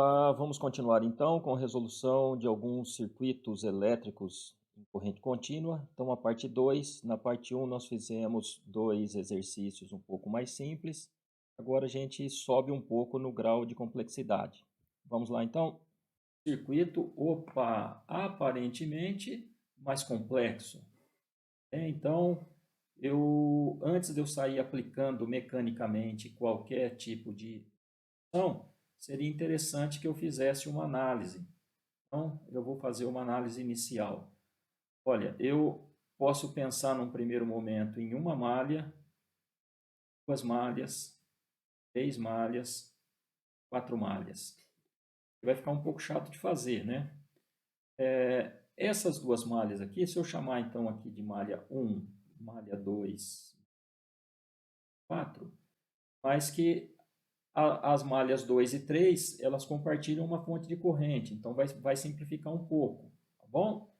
Olá, vamos continuar então com a resolução de alguns circuitos elétricos em corrente contínua. Então, a parte 2, na parte 1 nós fizemos dois exercícios um pouco mais simples. Agora a gente sobe um pouco no grau de complexidade. Vamos lá então? Circuito, aparentemente mais complexo. Então, antes de eu sair aplicando mecanicamente qualquer tipo de ação, seria interessante que eu fizesse uma análise. Então, eu vou fazer uma análise inicial. Olha, eu posso pensar num primeiro momento em uma malha, duas malhas, três malhas, quatro malhas. Vai ficar um pouco chato de fazer, né? Essas duas malhas aqui, se eu chamar então aqui de malha 1, malha 2, 4, mas que as malhas 2 e 3, elas compartilham uma fonte de corrente, então vai simplificar um pouco, tá bom?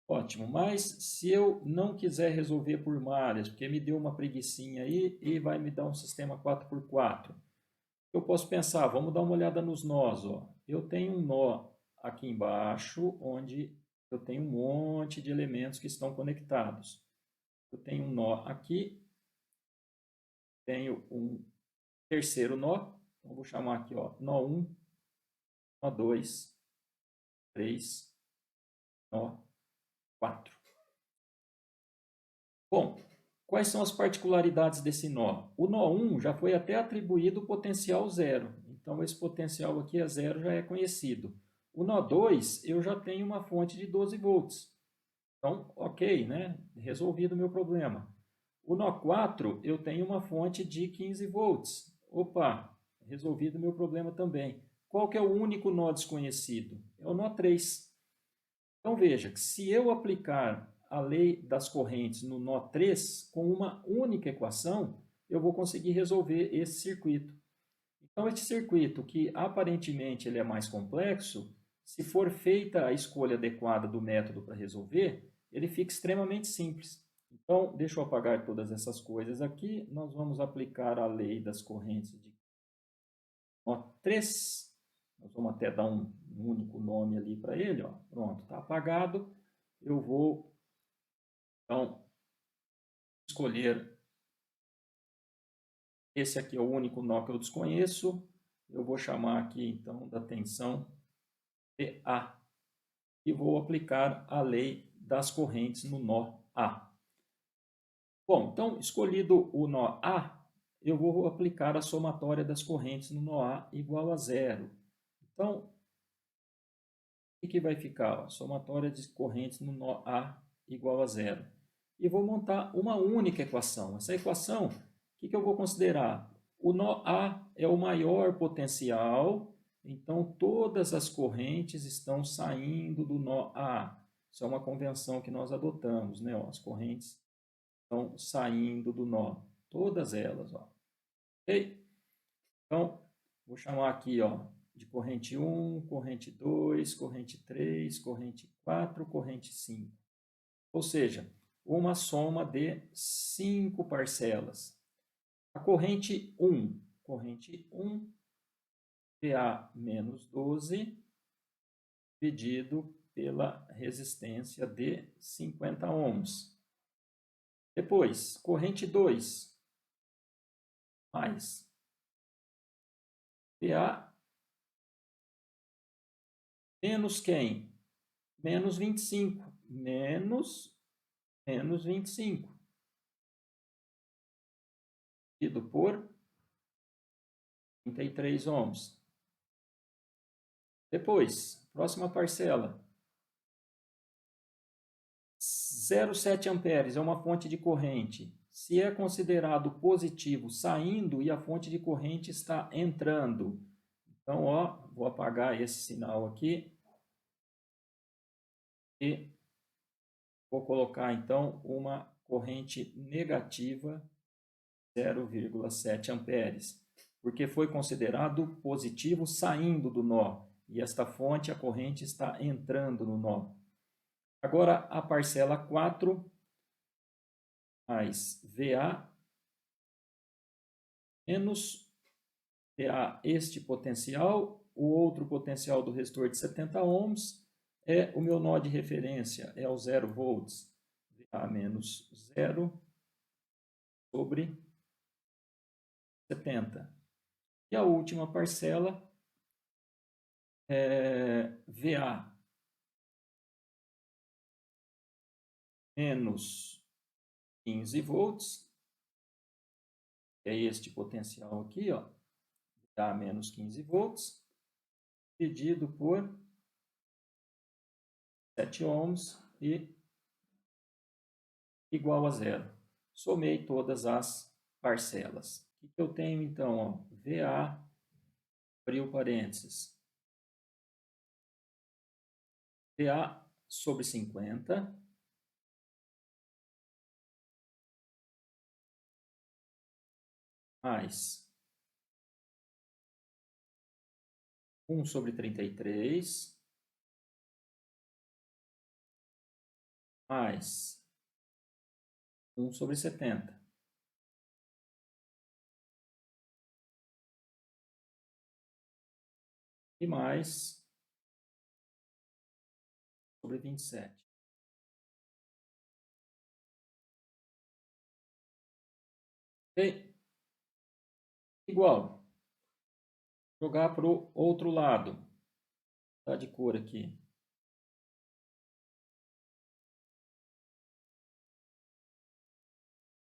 Ótimo, mas se eu não quiser resolver por malhas, porque me deu uma preguicinha aí e vai me dar um sistema 4x4, eu posso pensar, vamos dar uma olhada nos nós. Ó. Eu tenho um nó aqui embaixo, onde eu tenho um monte de elementos que estão conectados. Eu tenho um nó aqui, tenho um terceiro nó, então vou chamar aqui ó, nó 1, nó 2, 3, nó 4. Bom, quais são as particularidades desse nó? O nó 1 já foi até atribuído o potencial zero. Então, esse potencial aqui é zero, já é conhecido. O nó 2, eu já tenho uma fonte de 12 volts. Então, ok, né? Resolvido o meu problema. O nó 4, eu tenho uma fonte de 15 volts. Opa, resolvido o meu problema também. Qual que é o único nó desconhecido? É o nó 3. Então, veja que se eu aplicar a lei das correntes no nó 3 com uma única equação, eu vou conseguir resolver esse circuito. Então, este circuito, que aparentemente ele é mais complexo, se for feita a escolha adequada do método para resolver, ele fica extremamente simples. Então, deixa eu apagar todas essas coisas aqui. Nós vamos aplicar a lei das correntes de nó 3. Nós vamos até dar um único nome ali para ele. Ó. Pronto, está apagado. Eu vou, então, escolher. Esse aqui é o único nó que eu desconheço. Eu vou chamar aqui, então, da tensão PA. E vou aplicar a lei das correntes no nó A. Bom, então, escolhido o nó A, eu vou aplicar a somatória das correntes no nó A igual a zero. Então, o que vai ficar? A somatória de correntes no nó A igual a zero. E vou montar uma única equação. Essa equação, o que eu vou considerar? O nó A é o maior potencial, então todas as correntes estão saindo do nó A. Isso é uma convenção que nós adotamos, né? As correntes estão saindo do nó, todas elas. Ó. Ok? Então, vou chamar aqui ó, de corrente 1, corrente 2, corrente 3, corrente 4, corrente 5. Ou seja, uma soma de 5 parcelas. A corrente 1, PA menos 12, dividido pela resistência de 50 ohms. Depois, corrente 2, mais PA menos quem? Menos 25. Menos 25. Dividido por 33 ohms. Depois, próxima parcela. 0,7 amperes é uma fonte de corrente. Se é considerado positivo saindo e a fonte de corrente está entrando. Então, ó, vou apagar esse sinal aqui. E vou colocar, então, uma corrente negativa, 0,7 amperes. Porque foi considerado positivo saindo do nó. E esta fonte, a corrente, está entrando no nó. Agora, a parcela 4 mais VA menos VA, este potencial, o outro potencial do resistor de 70 ohms é o meu nó de referência, é o 0 volts, VA menos 0 sobre 70. E a última parcela é VA menos 15 volts, que é este potencial aqui, ó, VA menos 15 volts, dividido por 7 ohms e igual a zero. Somei todas as parcelas. O que eu tenho então? Ó, VA, abriu parênteses, VA sobre 50, mais 1 sobre 33, mais 1 sobre 70. E mais sobre 27. Ok? Igual. Jogar para o outro lado. Tá de cor aqui.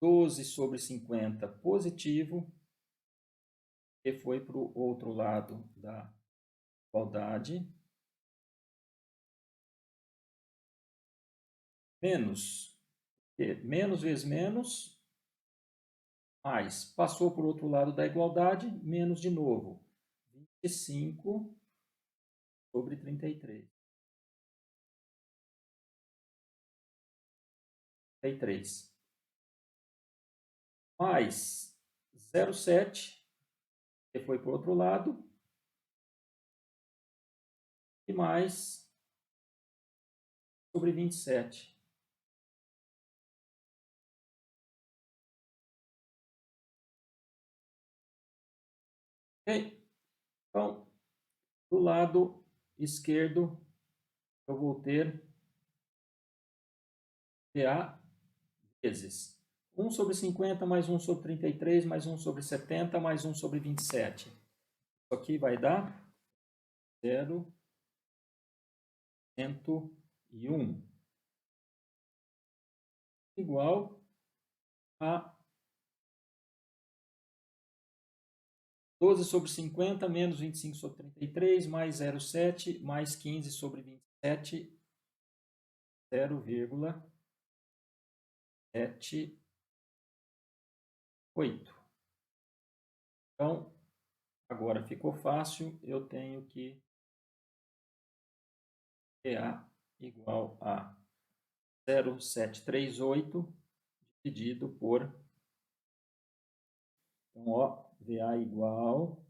(12 sobre 50 positivo, que foi para o outro lado da igualdade, menos vezes menos, mais, passou para o outro lado da igualdade, menos de novo, 25 sobre 33. 33. Mais 0,7, que foi para o outro lado, e mais sobre 27. Ok? Então, do lado esquerdo, eu vou ter PA vezes 1 sobre 50 mais 1 sobre 33 mais 1 sobre 70 mais 1 sobre 27. Isso aqui vai dar 0,101 igual a 12 sobre 50 menos 25 sobre 33 mais 0,7 mais 15 sobre 27, 0,78. Então, agora ficou fácil, eu tenho que PA igual a 0,738 dividido por, então, ó, VA igual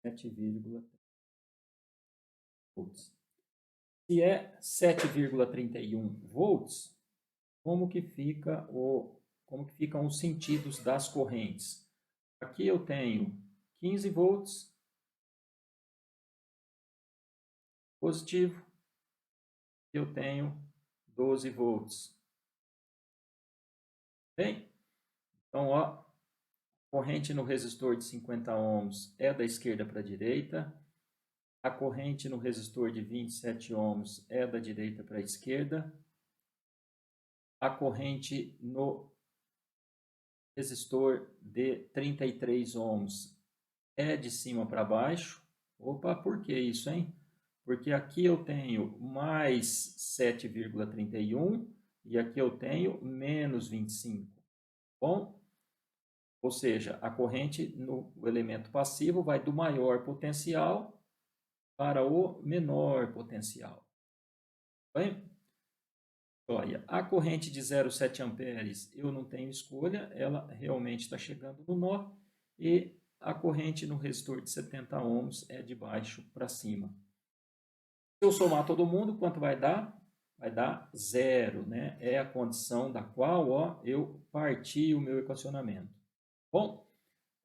7,3 volts. Se é 7,31 volts, como que ficam os sentidos das correntes? Aqui eu tenho 15 volts positivo, eu tenho 12 volts. Bem, então, ó, corrente no resistor de 50 ohms é da esquerda para a direita, a corrente no resistor de 27 ohms é da direita para a esquerda, a corrente no resistor de 33 ohms é de cima para baixo. Opa, por que isso, hein? Porque aqui eu tenho mais 7,31 e aqui eu tenho menos 25. Bom, ou seja, a corrente no elemento passivo vai do maior potencial para o menor potencial. Bem, olha, a corrente de 0,7 amperes eu não tenho escolha, ela realmente está chegando no nó, e a corrente no resistor de 70 ohms é de baixo para cima. Se eu somar todo mundo, quanto vai dar? Vai dar zero, né? É a condição da qual, ó, eu parti o meu equacionamento. Bom,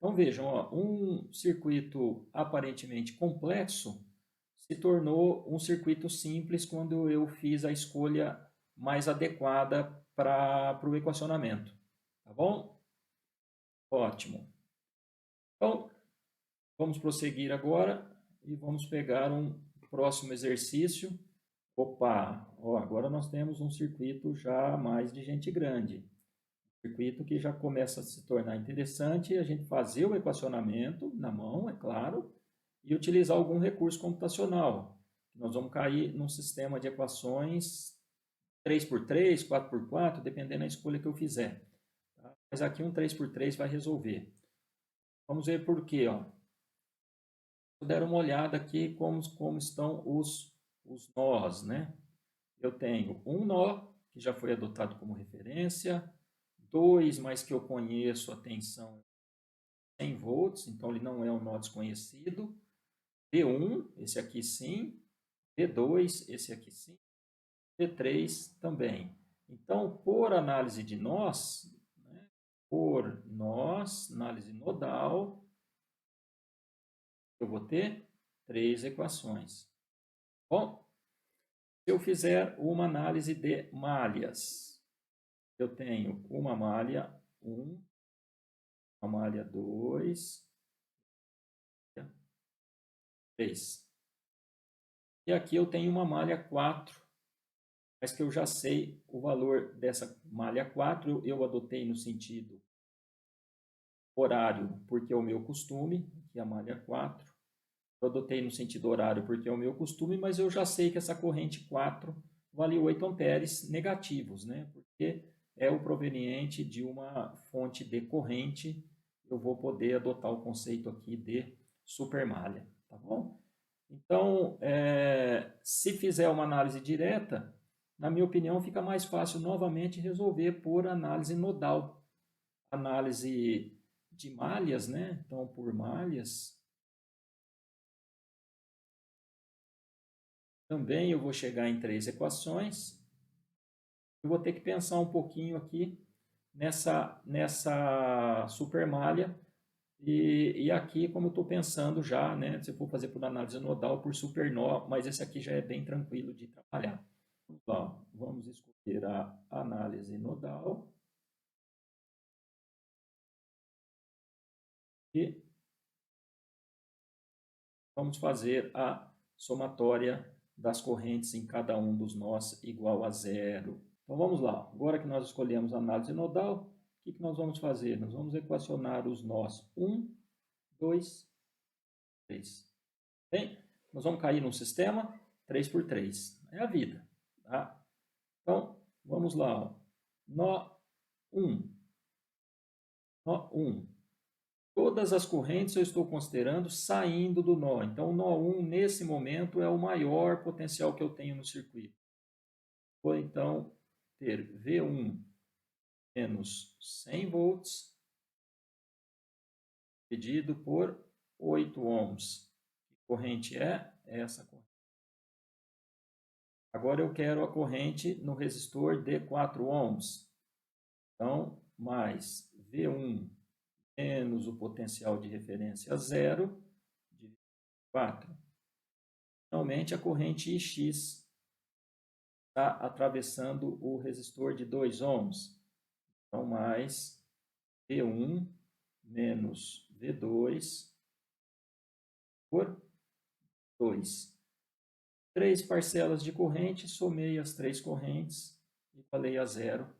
Então vejam, ó, um circuito aparentemente complexo se tornou um circuito simples quando eu fiz a escolha mais adequada para o equacionamento. Tá bom? Ótimo. Então, vamos prosseguir agora e vamos pegar um próximo exercício. Opa, ó, agora nós temos um circuito já mais de gente grande. Circuito que já começa a se tornar interessante a gente fazer o equacionamento na mão, é claro, e utilizar algum recurso computacional. Nós vamos cair num sistema de equações 3x3, 4x4, dependendo da escolha que eu fizer. Tá? Mas aqui um 3x3 vai resolver. Vamos ver por quê. Ó. Vou dar uma olhada aqui como estão os nós. Né? Eu tenho um nó, que já foi adotado como referência, 2, mas que eu conheço a tensão 100 volts, então ele não é um nó desconhecido. V1, esse aqui sim. V2, esse aqui sim. V3 também. Então, por análise de nós, né, por nós, análise nodal, eu vou ter 3 equações. Bom, se eu fizer uma análise de malhas, eu tenho uma malha 1, uma malha 2, 3. E aqui eu tenho uma malha 4, mas que eu já sei o valor dessa malha 4, eu adotei no sentido horário, porque é o meu costume, que é a malha 4. Eu adotei no sentido horário, porque é o meu costume, mas eu já sei que essa corrente 4 vale 8 amperes negativos, né? Porque é o proveniente de uma fonte de corrente, eu vou poder adotar o conceito aqui de supermalha, tá bom? Então, se fizer uma análise direta, na minha opinião, fica mais fácil novamente resolver por análise nodal. Análise de malhas, né? Então, por malhas, também eu vou chegar em 3 equações. Eu vou ter que pensar um pouquinho aqui nessa supermalha. E aqui, como eu estou pensando já, né? Se eu for fazer por análise nodal, por supernó, mas esse aqui já é bem tranquilo de trabalhar. Então, vamos escolher a análise nodal. E vamos fazer a somatória das correntes em cada um dos nós igual a zero. Então vamos lá, agora que nós escolhemos a análise nodal, o que nós vamos fazer? Nós vamos equacionar os nós 1, 2, 3. Bem, nós vamos cair num sistema 3 por 3. É a vida. Tá? Então, vamos lá. Ó. Nó 1. Nó 1. Todas as correntes eu estou considerando saindo do nó. Então, o nó 1, nesse momento, é o maior potencial que eu tenho no circuito. Vou, então, ter V1 menos 100 volts dividido por 8 ohms. Que corrente é? Essa corrente. Agora eu quero a corrente no resistor de 4 ohms. Então, mais V1 menos o potencial de referência zero, dividido por 4. Finalmente, a corrente Ix está atravessando o resistor de 2 ohms. Então, mais V1 menos V2 por 2. 3 parcelas de corrente, somei as 3 correntes, igualei a zero.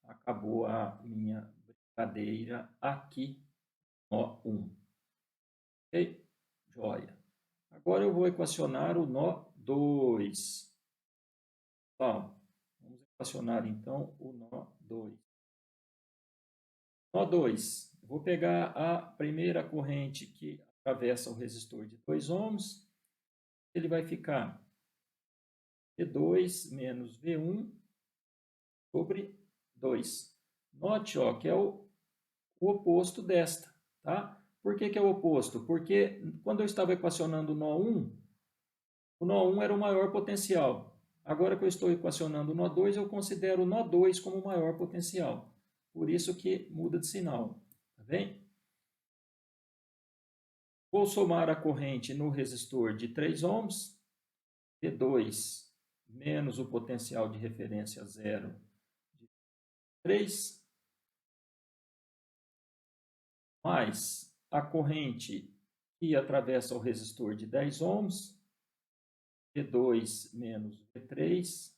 Acabou a minha brincadeira aqui, nó 1. Ok? Joia. Agora eu vou equacionar o nó 2. Então, vamos equacionar então o nó 2. Nó 2. Vou pegar a primeira corrente que atravessa o resistor de 2 ohms. Ele vai ficar V2 menos V1 sobre 2. Note ó, que é o oposto desta. Tá? Por que é o oposto? Porque quando eu estava equacionando o nó 1, o nó 1 era o maior potencial. Agora que eu estou equacionando o nó 2, eu considero o nó 2 como o maior potencial. Por isso que muda de sinal. Tá bem? Vou somar a corrente no resistor de 3 ohms, V2 menos o potencial de referência zero de 3, mais a corrente que atravessa o resistor de 10 ohms, V2 menos V3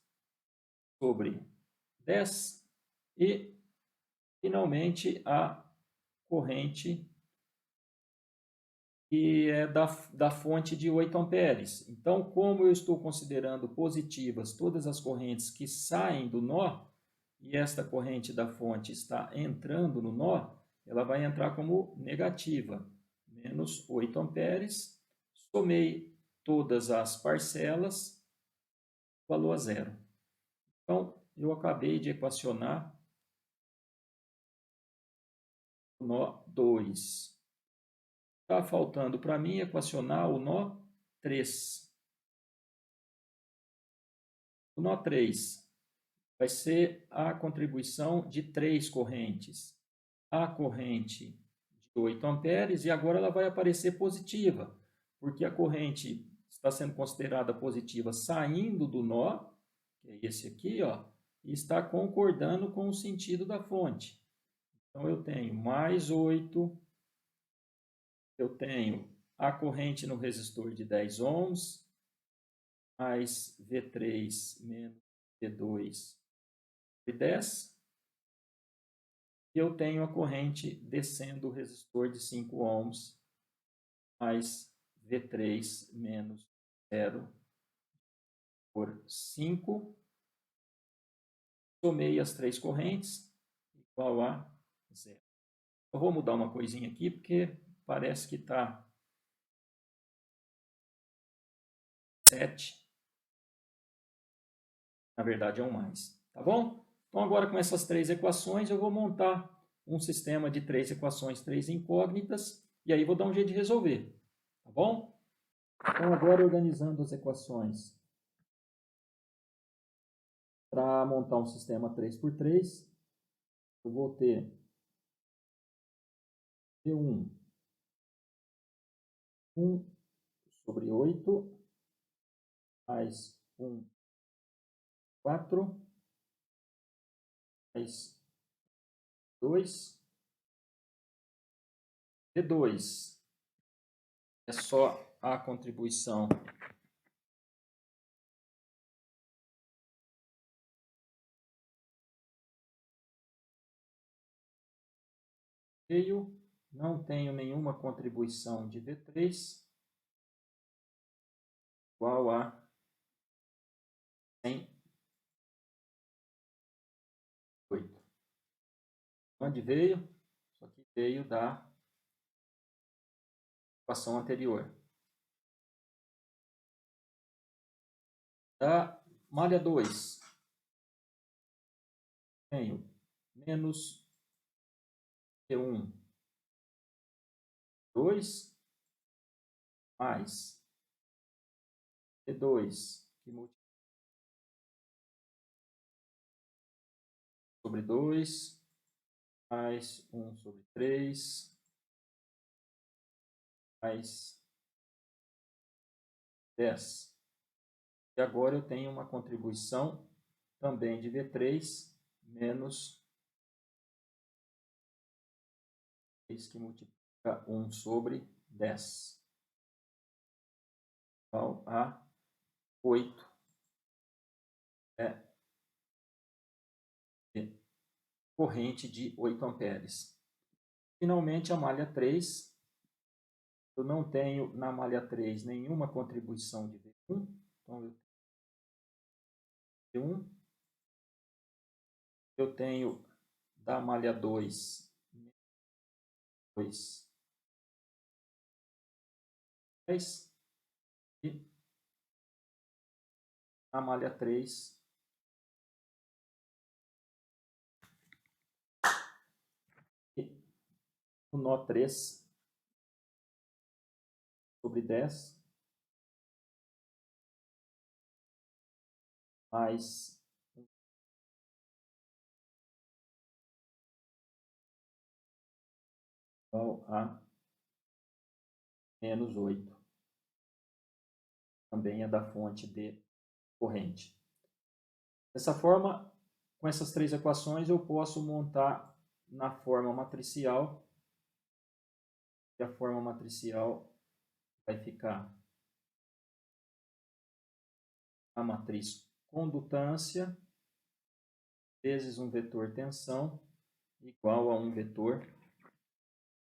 sobre 10, e finalmente a corrente que é da fonte de 8 amperes. Então, como eu estou considerando positivas todas as correntes que saem do nó, e esta corrente da fonte está entrando no nó, ela vai entrar como negativa, menos 8 amperes. Somei todas as parcelas, valor a zero. Então, eu acabei de equacionar o nó 2. Está faltando para mim equacionar o nó 3. O nó 3 vai ser a contribuição de 3 correntes. A corrente de 8 amperes, e agora ela vai aparecer positiva, porque a corrente está sendo considerada positiva saindo do nó, que é esse aqui, ó, e está concordando com o sentido da fonte. Então, eu tenho mais 8, eu tenho a corrente no resistor de 10 ohms, mais V3 menos V2 de 10, e eu tenho a corrente descendo o resistor de 5 ohms, mais V3 menos 0 por 5. Somei as três correntes, igual a 0. Eu vou mudar uma coisinha aqui, porque parece que está 7. Na verdade, é um mais. Tá bom? Então, agora com essas três equações, eu vou montar um sistema de 3 equações, 3 incógnitas, e aí vou dar um jeito de resolver. Tá bom? Então, agora organizando as equações para montar um sistema 3x3, eu vou ter V1, 1 sobre 8, mais 1, 4, mais 2, V2 é só a contribuição meio, não tenho nenhuma contribuição de V3, igual a 108. Onde veio? Isso aqui veio da equação anterior. Da malha 2, tenho menos P1, 2, mais P2, que multiplica sobre 2, mais 1 sobre 3, mais 10. E agora eu tenho uma contribuição também de V3 menos 3, que multiplica 1 sobre 10, igual a 8. É corrente de 8 amperes. Finalmente, a malha 3, eu não tenho na malha 3 nenhuma contribuição de V1, então eu tenho V1, eu tenho da malha 2, 2, 10, e na malha 3, e o nó 3 sobre 10, mais igual a menos 8. Também é da fonte de corrente. Dessa forma, com essas três equações, eu posso montar na forma matricial. E a forma matricial vai ficar a matriz condutância vezes um vetor tensão igual a um vetor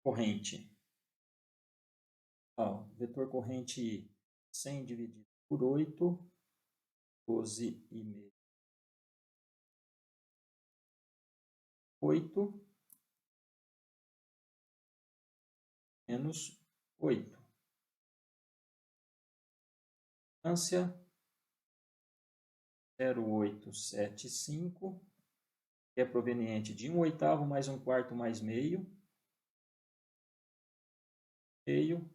corrente. Vetor corrente 100 dividido por 8, 12,5. 8 menos 8. Distância 0,875, que é proveniente de 1/8 mais 1/4 mais meio. Meio,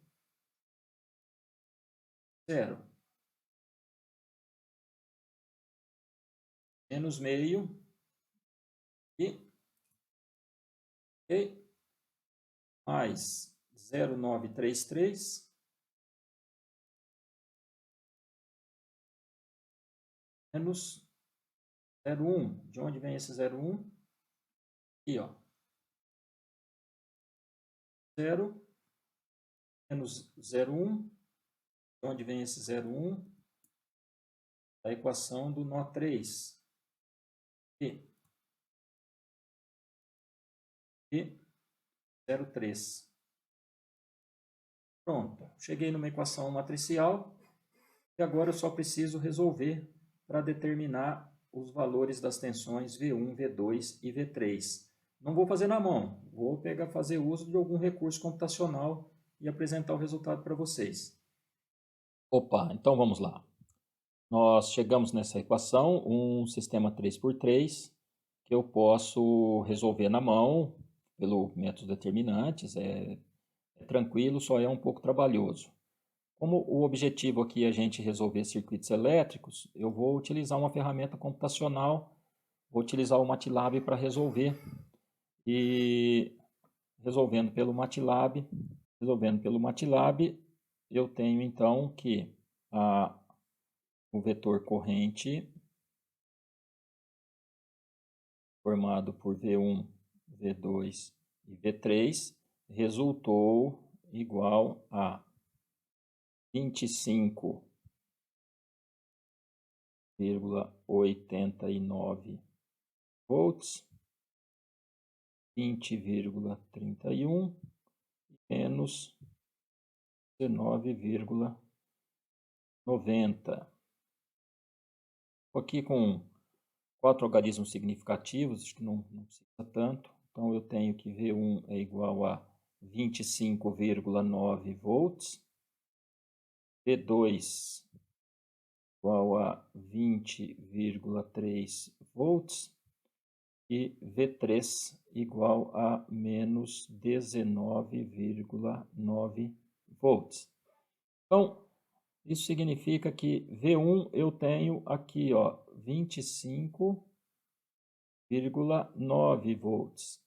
0. Menos meio e mais 0,933 menos 0,1. De onde vem esse 0,1? Aqui, ó. 0 menos 0,1. De onde vem esse 0,1? Da equação do nó 3. E 0,3. Pronto. Cheguei numa equação matricial e agora eu só preciso resolver para determinar os valores das tensões V1, V2 e V3. Não vou fazer na mão, vou fazer uso de algum recurso computacional e apresentar o resultado para vocês. Opa, então vamos lá. Nós chegamos nessa equação, um sistema 3x3, que eu posso resolver na mão, pelo método determinantes, é tranquilo, só é um pouco trabalhoso. Como o objetivo aqui é a gente resolver circuitos elétricos, eu vou utilizar uma ferramenta computacional, vou utilizar o MATLAB para resolver. E resolvendo pelo MATLAB, eu tenho então que o vetor corrente formado por V1, V2 e V3 resultou igual a 25,89 volts, 20,31 menos 19,90. Aqui com 4 algarismos significativos, acho que não precisa tanto. Então, eu tenho que V1 é igual a 25,9 volts, V2 igual a 20,3 volts e V3 igual a menos 19,9 volts. Então, isso significa que V1 eu tenho aqui, ó, 25,9 volts.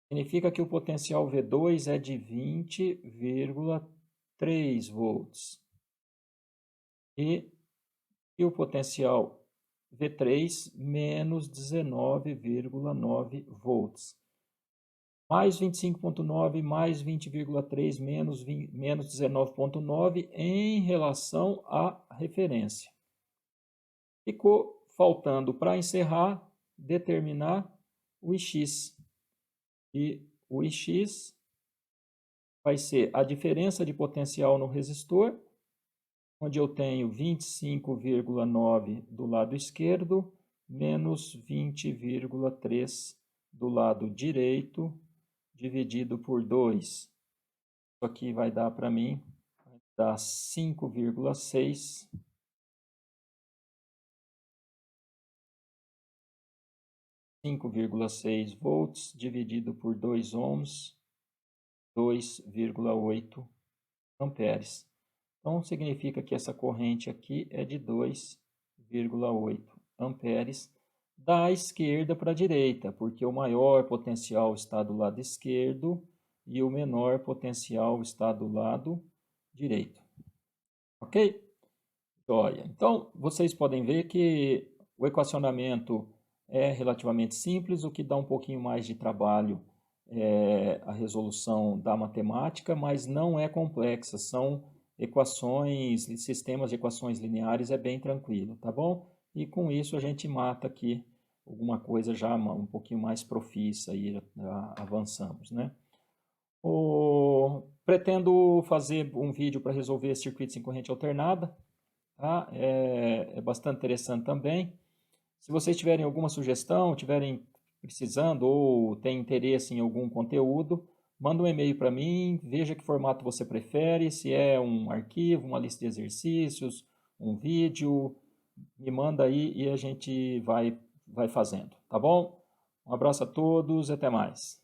Significa que o potencial V2 é de 20,3 volts. E o potencial V3 menos 19,9 volts. Mais 25,9 mais 20,3 menos 19,9 em relação à referência. Ficou faltando para encerrar, determinar o Ix. E o Ix vai ser a diferença de potencial no resistor, onde eu tenho 25,9 do lado esquerdo, menos 20,3 do lado direito, dividido por 2. Isso aqui vai dar para mim, 5,6. 5,6 volts dividido por 2 ohms, 2,8 amperes. Então, significa que essa corrente aqui é de 2,8 amperes da esquerda para a direita, porque o maior potencial está do lado esquerdo e o menor potencial está do lado direito. Ok? Joia. Então, vocês podem ver que o equacionamento é relativamente simples, o que dá um pouquinho mais de trabalho é a resolução da matemática, mas não é complexa, são equações, sistemas de equações lineares, é bem tranquilo, tá bom? E com isso a gente mata aqui alguma coisa já um pouquinho mais profissa e avançamos, né? Pretendo fazer um vídeo para resolver circuitos em corrente alternada, tá? É bastante interessante também. Se vocês tiverem alguma sugestão, tiverem precisando ou têm interesse em algum conteúdo, manda um e-mail para mim, veja que formato você prefere, se é um arquivo, uma lista de exercícios, um vídeo, me manda aí e a gente vai fazendo, tá bom? Um abraço a todos e até mais.